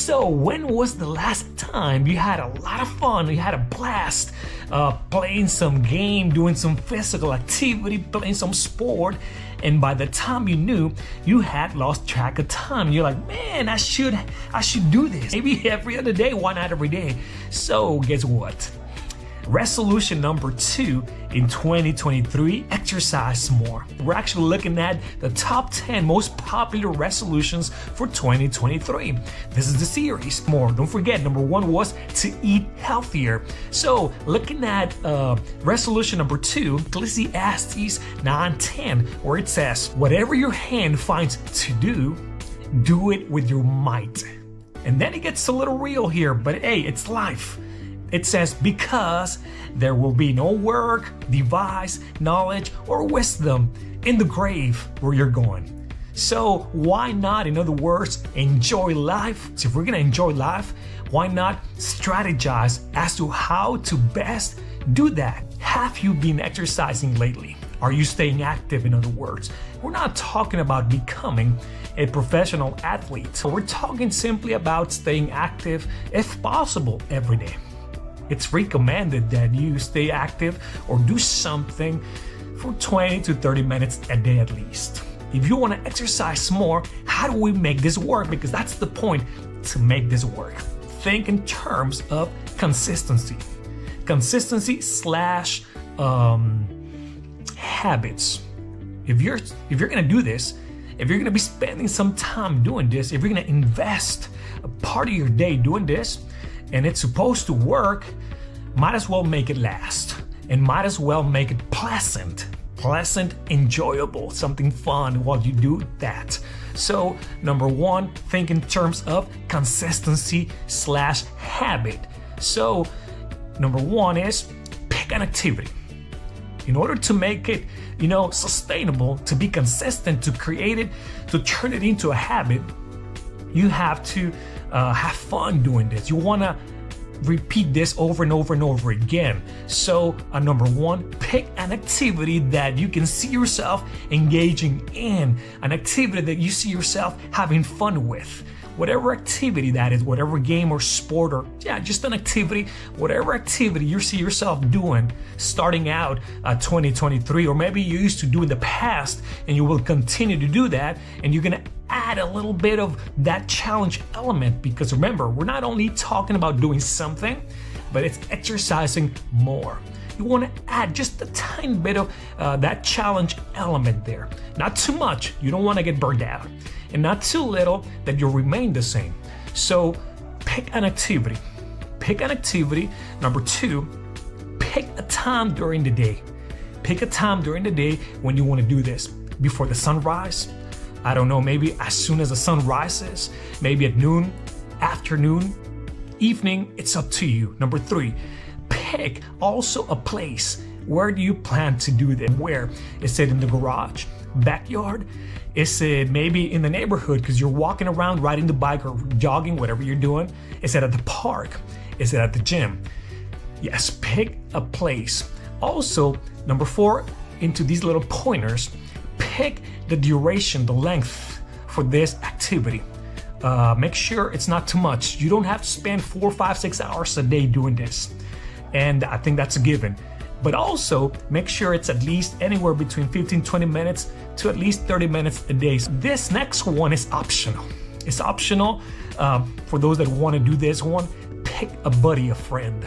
So when was the last time you had a lot of fun, you had a blast playing some game, doing some physical activity, playing some sport, and by the time you knew, you had lost track of time. You're like, man, I should do this. Maybe every other day, why not every day? So guess what? Resolution number 2 in 2023, exercise more. We're actually looking at the top 10 most popular resolutions for 2023. This is the series. More. Don't forget, number 1 was to eat healthier. So looking at resolution number 2, Ecclesiastes 9:10, where it says, whatever your hand finds to do it with your might. And then it gets a little real here, but hey, it's life. It says, because there will be no work, device, knowledge, or wisdom in the grave where you're going. So why not, in other words, enjoy life? So if we're gonna enjoy life, why not strategize as to how to best do that? Have you been exercising lately? Are you staying active, in other words? We're not talking about becoming a professional athlete. We're talking simply about staying active, if possible, every day. It's recommended that you stay active or do something for 20 to 30 minutes a day at least. If you want to exercise more, how do we make this work? Because that's the point, to make this work. Think in terms of consistency. Consistency slash habits. If you're gonna do this, if you're gonna be spending some time doing this, if you're gonna invest a part of your day doing this, and it's supposed to work, might as well make it last, and might as well make it pleasant, enjoyable, something fun while you do that. So number 1, think in terms of consistency slash habit. So number 1 is pick an activity. In order to make it, sustainable, to be consistent, to create it, to turn it into a habit, you have to have fun doing this. You want to repeat this over and over and over again. So number 1, pick an activity that you can see yourself engaging in, an activity that you see yourself having fun with. Whatever activity that is, whatever game or sport or just an activity, whatever activity you see yourself doing starting out 2023, or maybe you used to do in the past and you will continue to do that, and you're going to add a little bit of that challenge element, because remember, we're not only talking about doing something, but it's exercising more. You want to add just a tiny bit of that challenge element there. Not too much, you don't want to get burned out, and not too little that you'll remain the same. So pick an activity. Number 2, pick a time during the day. Pick a time during the day when you want to do this. Before the sunrise, I don't know, maybe as soon as the sun rises, maybe at noon, afternoon, evening, it's up to you. Number 3, pick also a place. Where do you plan to do this? Where? Is it in the garage, backyard? Is it maybe in the neighborhood because you're walking around, riding the bike or jogging, whatever you're doing? Is it at the park? Is it at the gym? Yes, pick a place. Also, number 4, into these little pointers, pick the duration, the length for this activity. Make sure it's not too much. You don't have to spend 4, 5, 6 hours a day doing this. And I think that's a given. But also make sure it's at least anywhere between 15, 20 minutes to at least 30 minutes a day. So this next one is optional. It's optional for those that want to do this one. Pick a buddy, a friend.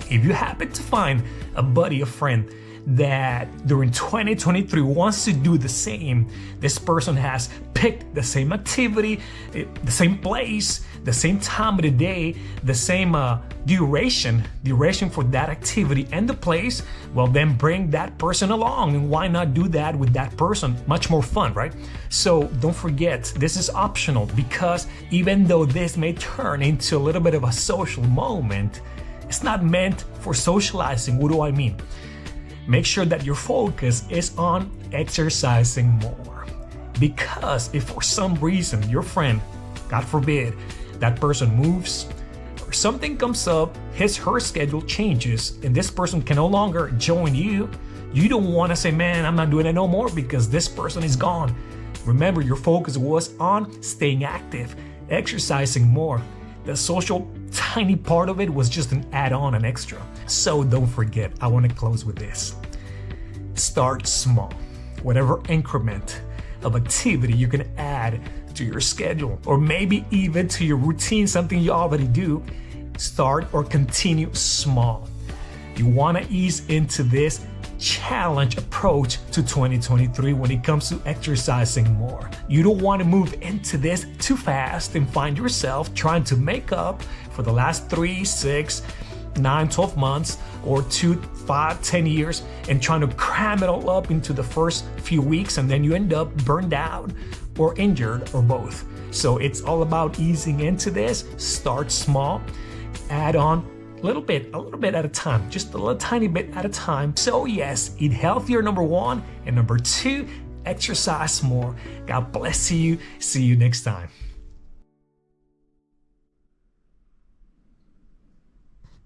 If you happen to find a buddy, a friend that during 2023 wants to do the same, this person has picked the same activity, the same place, the same time of the day, the same duration for that activity and the place, well, then bring that person along. And why not do that with that person? Much more fun, right? So don't forget, this is optional, because even though this may turn into a little bit of a social moment, it's not meant for socializing. What do I mean? Make sure that your focus is on exercising more. Because if for some reason your friend, God forbid, that person moves or something comes up, her schedule changes, and this person can no longer join you, you don't want to say, man, I'm not doing it no more because this person is gone. Remember, your focus was on staying active, exercising more. The social tiny part of it was just an add-on, an extra. So don't forget, I want to close with this. Start small. Whatever increment of activity you can add to your schedule, or maybe even to your routine, something you already do, start or continue small. You want to ease into this challenge approach to 2023 when it comes to exercising more. You don't want to move into this too fast and find yourself trying to make up for the last 3, 6, 9, 12 months or 2, 5, 10 years and trying to cram it all up into the first few weeks, and then you end up burned out or injured or both. So it's all about easing into this. Start small, add on a little bit at a time, just a little tiny bit at a time. So yes, eat healthier, number 1, and number 2, exercise more. God bless you. See you next time.